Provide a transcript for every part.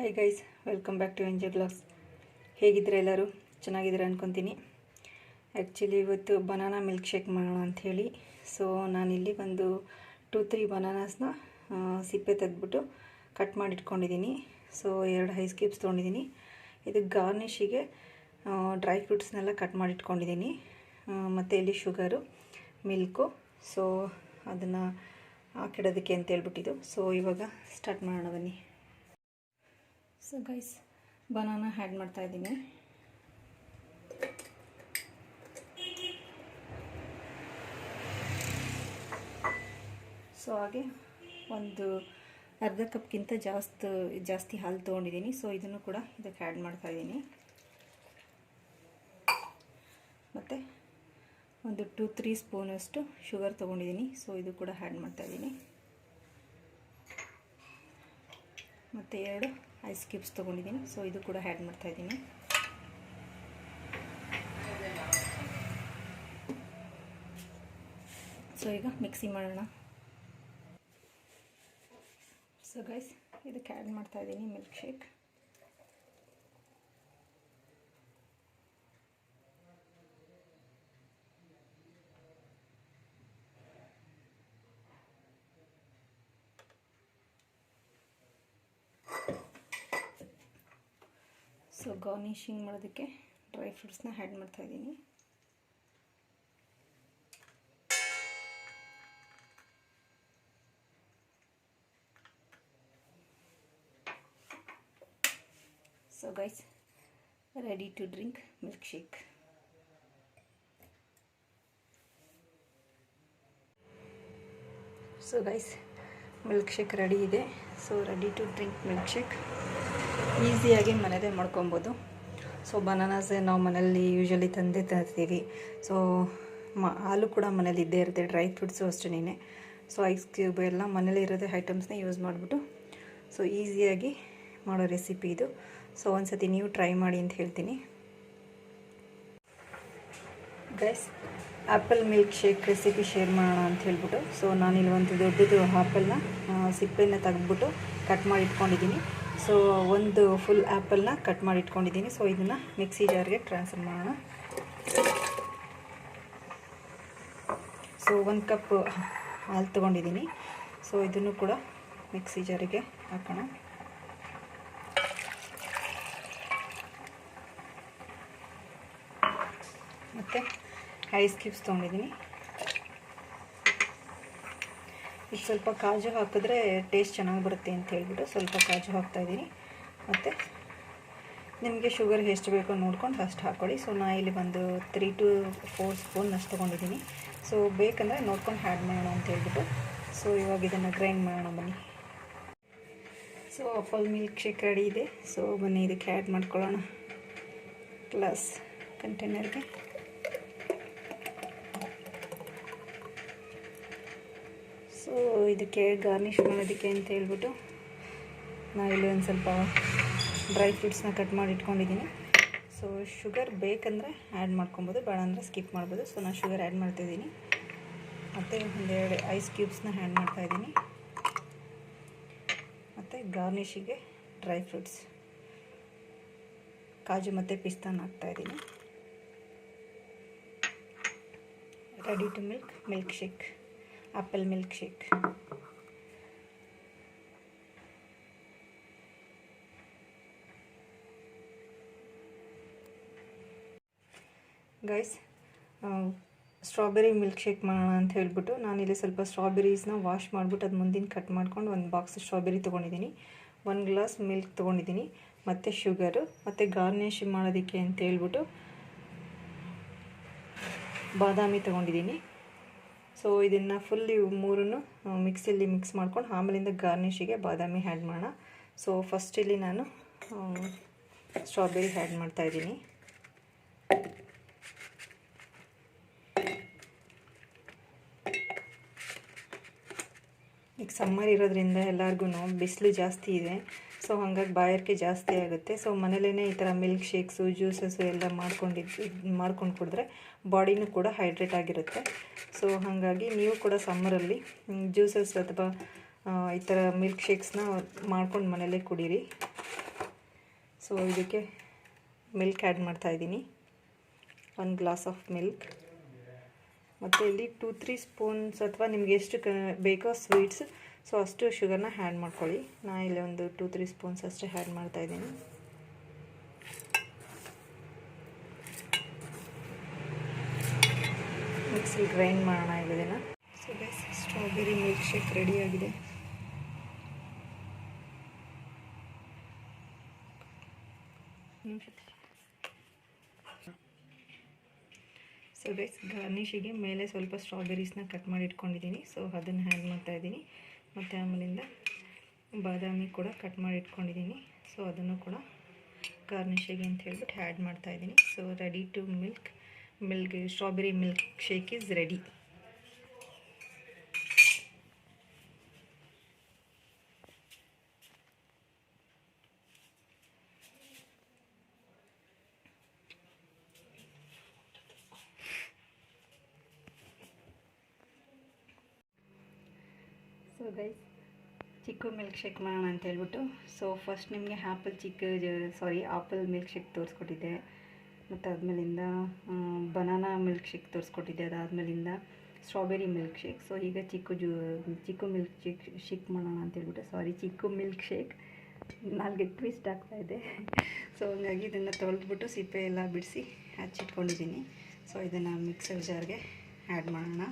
Hi guys, welcome back to M J blogs. ಹೇಗಿದ್ದೀರಾ ಎಲ್ಲರೂ? ಚೆನ್ನಾಗಿದ್ದೀರಾ ಅನ್ಕೊತೀನಿ. ಆ್ಯಕ್ಚುಲಿ ಇವತ್ತು ಬನಾನಾ ಮಿಲ್ಕ್ ಶೇಕ್ ಮಾಡೋಣ ಅಂಥೇಳಿ. ಸೊ ನಾನಿಲ್ಲಿ ಒಂದು 2-3 ಬನಾನಾಸ್ನ ಸಿಪ್ಪೆ ತೆಗೆದ್ಬಿಟ್ಟು ಕಟ್ ಮಾಡಿ ಇಟ್ಕೊಂಡಿದ್ದೀನಿ. ಸೊ 2 ಐಸ್ ಕ್ಯೂಬ್ಸ್ ತೊಗೊಂಡಿದ್ದೀನಿ. ಇದು ಗಾರ್ನಿಷಿಗೆ ಡ್ರೈ ಫ್ರೂಟ್ಸ್ನೆಲ್ಲ ಕಟ್ ಮಾಡಿ ಇಟ್ಕೊಂಡಿದ್ದೀನಿ. ಮತ್ತು ಇಲ್ಲಿ ಶುಗರು, ಮಿಲ್ಕು. ಸೊ ಅದನ್ನು ಹಾಕಿಡೋದಕ್ಕೆ ಅಂತ ಹೇಳ್ಬಿಟ್ಟಿದ್ದು. ಸೊ ಇವಾಗ ಸ್ಟಾರ್ಟ್ ಮಾಡೋಣ ಬನ್ನಿ. ಸೊ ಗೈಸ್, ಬನಾನಾ ಆ್ಯಡ್ ಮಾಡ್ತಾಯಿದ್ದೀನಿ. ಸೊ ಹಾಗೆ ಒಂದು ಅರ್ಧ ಕಪ್ಗಿಂತ ಜಾಸ್ತಿ ಹಾಲು ತೊಗೊಂಡಿದ್ದೀನಿ. ಸೊ ಇದನ್ನು ಕೂಡ ಇದಕ್ಕೆ ಆ್ಯಡ್ ಮಾಡ್ತಾಯಿದ್ದೀನಿ. ಮತ್ತು ಒಂದು 2-3 ಸ್ಪೂನಷ್ಟು ಶುಗರ್ ತೊಗೊಂಡಿದ್ದೀನಿ. ಸೊ ಇದು ಕೂಡ ಆ್ಯಡ್ ಮಾಡ್ತಾಯಿದ್ದೀನಿ. ಮತ್ತು 2 ಐಸ್ ಕ್ಯೂಬ್ಸ್ ತೊಗೊಂಡಿದ್ದೀನಿ. ಸೊ ಇದು ಕೂಡ ಆ್ಯಡ್ ಮಾಡ್ತಾಯಿದ್ದೀನಿ. ಸೊ ಈಗ ಮಿಕ್ಸಿ ಮಾಡೋಣ. ಸೊ ಗೈಸ್, ಇದಕ್ಕೆ ಆ್ಯಡ್ ಮಾಡ್ತಾಯಿದ್ದೀನಿ ಮಿಲ್ಕ್ ಶೇಕ್. ಸೊ ಗಾರ್ನಿಷಿಂಗ್ ಮಾಡೋದಕ್ಕೆ ಡ್ರೈ ಫ್ರೂಟ್ಸ್ನ ಆ್ಯಡ್ ಮಾಡ್ತಾಯಿದ್ದೀನಿ. So guys, ready to drink milk shake. So guys, milk shake ready ಇದೆ. So ready to drink milk shake ಈಸಿಯಾಗಿ ಮನೆಯದೇ ಮಾಡ್ಕೊಬೋದು. ಸೊ ಬನಾನಾಸ್ ನಾವು ಮನೇಲಿ ಯೂಶ್ವಲಿ ತಂದೇ ತರ್ತೀವಿ. ಸೊ ಹಾಲು ಕೂಡ ಮನೇಲಿ ಇದ್ದೇ ಇರುತ್ತೆ, ಡ್ರೈ ಫ್ರೂಟ್ಸು ಅಷ್ಟೇ. ಸೊ ಐಸ್ ಕ್ಯೂಬ್ ಎಲ್ಲ ಮನೇಲಿ ಇರೋದೇ ಐಟಮ್ಸ್ನ ಯೂಸ್ ಮಾಡಿಬಿಟ್ಟು ಸೊ ಈಸಿಯಾಗಿ ಮಾಡೋ ರೆಸಿಪಿ ಇದು. ಸೊ ಒಂದು ಸತಿ ನೀವು ಟ್ರೈ ಮಾಡಿ ಅಂತ ಹೇಳ್ತೀನಿ. Guys, apple milk shake recipe share ಮಾಡೋಣ ಅಂತ ಹೇಳ್ಬಿಟ್ಟು ಸೊ ನಾನಿಲ್ಲಿ ಒಂದು ದೊಡ್ಡದು ಆ್ಯಪಲ್ನ ಸಿಪ್ಪೆನ ತೆಗೆದ್ಬಿಟ್ಟು ಕಟ್ ಮಾಡಿ ಇಟ್ಕೊಂಡಿದ್ದೀನಿ. ಸೊ ಒಂದು ಫುಲ್ ಆ್ಯಪಲ್ನ ಕಟ್ ಮಾಡಿ ಇಟ್ಕೊಂಡಿದ್ದೀನಿ. ಸೊ ಇದನ್ನು ಮಿಕ್ಸಿ ಜಾರ್ಗೆ ಟ್ರಾನ್ಸ್ಫರ್ ಮಾಡೋಣ. ಸೊ 1 ಕಪ್ ಹಾಲು ತೊಗೊಂಡಿದ್ದೀನಿ. ಸೊ ಇದನ್ನು ಕೂಡ ಮಿಕ್ಸಿ ಜಾರಿಗೆ ಹಾಕೋಣ. ಮತ್ತು ಐಸ್ ಕ್ಯೂಬ್ಸ್ ತೊಗೊಂಡಿದ್ದೀನಿ. ಈಗ ಸ್ವಲ್ಪ ಕಾಜು ಹಾಕಿದ್ರೆ ಟೇಸ್ಟ್ ಚೆನ್ನಾಗಿ ಬರುತ್ತೆ ಅಂತ ಹೇಳ್ಬಿಟ್ಟು ಸ್ವಲ್ಪ ಕಾಜು ಹಾಕ್ತಾಯಿದ್ದೀನಿ. ಮತ್ತು ನಿಮಗೆ ಶುಗರ್ ಎಷ್ಟು ಬೇಕೋ ನೋಡ್ಕೊಂಡು ಅಷ್ಟು ಹಾಕ್ಕೊಳ್ಳಿ. ಸೊ ನಾ ಇಲ್ಲಿ ಒಂದು 3-4 ಸ್ಪೂನ್ ಅಷ್ಟು ತೊಗೊಂಡಿದ್ದೀನಿ. ಸೊ ಬೇಕಂದರೆ ನೋಡ್ಕೊಂಡು ಆ್ಯಡ್ ಮಾಡೋಣ ಅಂತ ಹೇಳ್ಬಿಟ್ಟು ಸೊ ಇವಾಗ ಇದನ್ನು ಗ್ರೈಂಡ್ ಮಾಡೋಣ ಬನ್ನಿ. So apple milk shake ready ಇದೆ. ಸೊ ಬನ್ನಿ ಇದಕ್ಕೆ ಆ್ಯಡ್ ಮಾಡ್ಕೊಳ್ಳೋಣ ಗ್ಲಾಸ್ ಕಂಟೈನರ್ಗೆ. ಸೊ ಇದಕ್ಕೆ ಗಾರ್ನಿಷ್ ಮಾಡೋದಕ್ಕೆ ಅಂತ ಹೇಳ್ಬಿಟ್ಟು ನಾವಿಲ್ಲಿ ಒಂದು ಸ್ವಲ್ಪ ಡ್ರೈ ಫ್ರೂಟ್ಸ್ನ ಕಟ್ ಮಾಡಿ ಇಟ್ಕೊಂಡಿದ್ದೀನಿ. ಸೊ ಶುಗರ್ ಬೇಕಂದರೆ ಆ್ಯಡ್ ಮಾಡ್ಕೊಬೋದು, ಬೇಡ ಅಂದರೆ ಸ್ಕಿಪ್ ಮಾಡ್ಬೋದು. ಸೊ ನಾನು ಶುಗರ್ ಆ್ಯಡ್ ಮಾಡ್ತಾಯಿದ್ದೀನಿ. ಮತ್ತು 1-2 ಐಸ್ ಕ್ಯೂಬ್ಸ್ನ ಆ್ಯಡ್ ಮಾಡ್ತಾಯಿದ್ದೀನಿ. ಮತ್ತು ಗಾರ್ನಿಷಿಗೆ ಡ್ರೈ ಫ್ರೂಟ್ಸ್ ಕಾಜು ಮತ್ತು ಪಿಸ್ತಾನ ಹಾಕ್ತಾಯಿದ್ದೀನಿ. Ready to milk shake, apple milk shake. Guys, strawberry milk shake ಮಾಡೋಣ ಅಂತ ಹೇಳ್ಬಿಟ್ಟು ನಾನಿಲ್ಲಿ ಸ್ವಲ್ಪ ಸ್ಟ್ರಾಬೆರೀಸ್ನ ವಾಶ್ ಮಾಡಿಬಿಟ್ಟು ಅದು ಮುಂದಿನ ಕಟ್ ಮಾಡ್ಕೊಂಡು ಒಂದು ಬಾಕ್ಸ್ ಸ್ಟ್ರಾಬೆರಿ ತೊಗೊಂಡಿದ್ದೀನಿ. 1 ಗ್ಲಾಸ್ ಮಿಲ್ಕ್ ತೊಗೊಂಡಿದ್ದೀನಿ. ಮತ್ತು ಶುಗರು ಮತ್ತು ಗಾರ್ನಿಷ್ ಮಾಡೋದಕ್ಕೆ ಅಂತ ಹೇಳ್ಬಿಟ್ಟು ಬಾದಾಮಿ ತೊಗೊಂಡಿದ್ದೀನಿ. ಸೊ ಇದನ್ನು ಫುಲ್ ಇವು 3 ಮಿಕ್ಸಿಯಲ್ಲಿ ಮಿಕ್ಸ್ ಮಾಡ್ಕೊಂಡು ಆಮೇಲಿಂದ ಗಾರ್ನಿಷಿಗೆ ಬಾದಾಮಿ ಆ್ಯಡ್ ಮಾಡೋಣ. ಸೊ ಫಸ್ಟ್ ಇಲ್ಲಿ ನಾನು ಸ್ಟ್ರಾಬೆರಿ ಆ್ಯಡ್ ಮಾಡ್ತಾಯಿದ್ದೀನಿ. ಈಗ ಸಮ್ಮರ್ ಇರೋದ್ರಿಂದ ಎಲ್ಲರಿಗೂ ಬಿಸಿಲು ಜಾಸ್ತಿ ಇದೆ. ಸೊ ಹಾಗಾಗಿ ಬಾಯಾರಿಕೆ ಜಾಸ್ತಿ ಆಗುತ್ತೆ. ಸೊ ಮನೇಲೇ ಈ ಥರ ಮಿಲ್ಕ್ ಶೇಕ್ಸು, ಜ್ಯೂಸಸ್ಸು ಎಲ್ಲ ಮಾಡ್ಕೊಂಡು ಕುಡಿದ್ರೆ ಬಾಡಿನೂ ಕೂಡ ಹೈಡ್ರೇಟ್ ಆಗಿರುತ್ತೆ. ಸೊ ಹಾಗಾಗಿ ನೀವು ಕೂಡ ಸಮ್ಮರಲ್ಲಿ ಜ್ಯೂಸಸ್ ಅಥವಾ ಈ ಥರ ಮಿಲ್ಕ್ ಶೇಕ್ಸ್ನ ಮಾಡ್ಕೊಂಡು ಮನೆಯಲ್ಲೇ ಕುಡೀರಿ. ಸೊ ಇದಕ್ಕೆ ಮಿಲ್ಕ್ ಆ್ಯಡ್ ಮಾಡ್ತಾಯಿದ್ದೀನಿ, 1 ಗ್ಲಾಸ್ ಆಫ್ ಮಿಲ್ಕ್. ಮತ್ತು ಇಲ್ಲಿ 2-3 ಸ್ಪೂನ್ಸ್ ಅಥವಾ ನಿಮ್ಗೆ ಎಷ್ಟು ಬೇಕೋ ಸ್ವೀಟ್ಸ್, ಸೊ ಅಷ್ಟು ಶುಗರ್ನ ಆ್ಯಡ್ ಮಾಡ್ಕೊಳ್ಳಿ. ನಾನು ಇಲ್ಲಿ ಒಂದು 2-3 ಸ್ಪೂನ್ಸ್ ಅಷ್ಟೇ ಆ್ಯಡ್ ಮಾಡ್ತಾಯಿದ್ದೀನಿ. ಮಿಕ್ಸಿ ಗ್ರೈಂಡ್ ಮಾಡೋಣ ಇದನ್ನು. So guys, strawberry milk shake ರೆಡಿಯಾಗಿದೆ. ಸೊ ಗೈಸ್, ಗಾರ್ನಿಷಿಗೆ ಮೇಲೆ ಸ್ವಲ್ಪ ಸ್ಟ್ರಾಬೆರೀಸ್ನ ಕಟ್ ಮಾಡಿ ಇಟ್ಕೊಂಡಿದ್ದೀನಿ. ಸೊ ಅದನ್ನು ಆ್ಯಡ್ ಮಾಡ್ತಾಯಿದ್ದೀನಿ. ಮತ್ತು ಆಮೇಲಿಂದ ಬಾದಾಮಿ ಕೂಡ ಕಟ್ ಮಾಡಿ ಇಟ್ಕೊಂಡಿದ್ದೀನಿ. ಸೊ ಅದನ್ನು ಕೂಡ ಗಾರ್ನಿಷಿಗೆ ಅಂತ ಹೇಳ್ಬಿಟ್ಟು ಆ್ಯಡ್ ಮಾಡ್ತಾಯಿದ್ದೀನಿ. So ready to strawberry milk shake is ready. So guys, ಚಿಕ್ಕು ಮಿಲ್ಕ್ ಶೇಕ್ ಮಾಡೋಣ ಅಂತ ಹೇಳ್ಬಿಟ್ಟು, ಸೊ ಫಸ್ಟ್ ನಿಮಗೆ ಆಪಲ್ ಮಿಲ್ಕ್ ಶೇಕ್ ತೋರಿಸ್ಕೊಟ್ಟಿದ್ದೆ. ಮತ್ತು ಆದಮೇಲಿಂದ ಬನಾನಾ ಮಿಲ್ಕ್ ಶೇಕ್ ತೋರಿಸ್ಕೊಟ್ಟಿದ್ದೆ. ಅದಾದಮೇಲಿಂದ ಸ್ಟ್ರಾಬೆರಿ ಮಿಲ್ಕ್ ಶೇಕ್. ಸೊ ಈಗ ಚಿಕ್ಕು ಮಿಲ್ಕ್ ಶೇಕ್ ಮಾಡೋಣ ಅಂತ ಹೇಳ್ಬಿಟ್ಟು, ಚಿಕ್ಕು ಮಿಲ್ಕ್ ಶೇಕ್ ನಾಲ್ಗೆ ಟ್ವಿಸ್ಟ್ ಆಗ್ತಾಯಿದೆ. ಸೊ ಹಂಗಾಗಿ ಇದನ್ನು ತೊಳೆದ್ಬಿಟ್ಟು ಸಿಪ್ಪೆ ಎಲ್ಲ ಬಿಡಿಸಿ ಹಚ್ಚಿಟ್ಕೊಂಡಿದ್ದೀನಿ. ಸೊ ಇದನ್ನು ಮಿಕ್ಸರ್ ಜಾರ್ಗೆ ಆ್ಯಡ್ ಮಾಡೋಣ.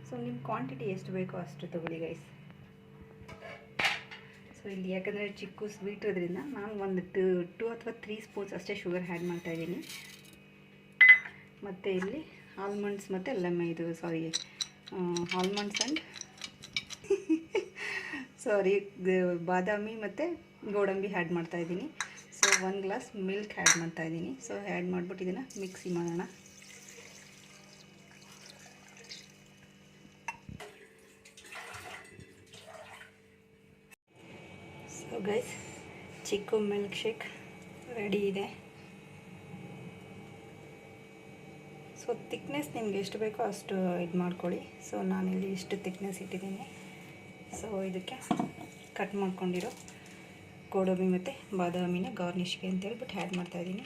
ಸೊ ನಿಮ್ಮ ಕ್ವಾಂಟಿಟಿ ಎಷ್ಟು ಬೇಕೋ ಅಷ್ಟು ತೊಗೊಳ್ಳಿ ಗೈಸ್. ಸೊ ಇಲ್ಲಿ ಯಾಕಂದರೆ ಚಿಕ್ಕು ಸ್ವೀಟ್ ಇರೋದ್ರಿಂದ ನಾನು ಒಂದು 2 ಅಥವಾ 3 ಸ್ಪೂನ್ಸ್ ಅಷ್ಟೇ ಶುಗರ್ ಆ್ಯಡ್ ಮಾಡ್ತಾಯಿದ್ದೀನಿ. ಮತ್ತು ಇಲ್ಲಿ ಆಲ್ಮಂಡ್ಸ್ ಮತ್ತು ಆಲ್ಮಂಡ್ಸ್ ಆ್ಯಂಡ್ ಬಾದಾಮಿ ಮತ್ತು ಗೋಡಂಬಿ ಆ್ಯಡ್ ಮಾಡ್ತಾಯಿದ್ದೀನಿ. ಸೊ 1 ಗ್ಲಾಸ್ ಮಿಲ್ಕ್ ಆ್ಯಡ್ ಮಾಡ್ತಾಯಿದ್ದೀನಿ. ಸೊ ಆ್ಯಡ್ ಮಾಡಿಬಿಟ್ಟು ಇದನ್ನು ಮಿಕ್ಸಿ ಮಾಡೋಣ. ಸೊ ಗೈಸ್, ಚಿಕ್ಕು ಮಿಲ್ಕ್ ಶೇಕ್ ರೆಡಿ ಇದೆ. ಸೊ ತಿಕ್ನೆಸ್ ನಿಮ್ಗೆ ಎಷ್ಟು ಬೇಕೋ ಅಷ್ಟು ಇದು ಮಾಡ್ಕೊಳ್ಳಿ. ಸೊ ನಾನಿಲ್ಲಿ ಇಷ್ಟು ತಿಕ್ನೆಸ್ ಇಟ್ಟಿದ್ದೀನಿ. ಸೊ ಇದಕ್ಕೆ ಕಟ್ ಮಾಡ್ಕೊಂಡಿರೋ ಗೋಡಂಬಿ ಮತ್ತು ಬಾದಾಮಿನ ಗಾರ್ನಿಷ್ಗೆ ಅಂತೇಳ್ಬಿಟ್ಟು ಆ್ಯಡ್ ಮಾಡ್ತಾಯಿದ್ದೀನಿ.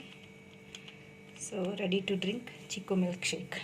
So ready to drink chikoo milk shake.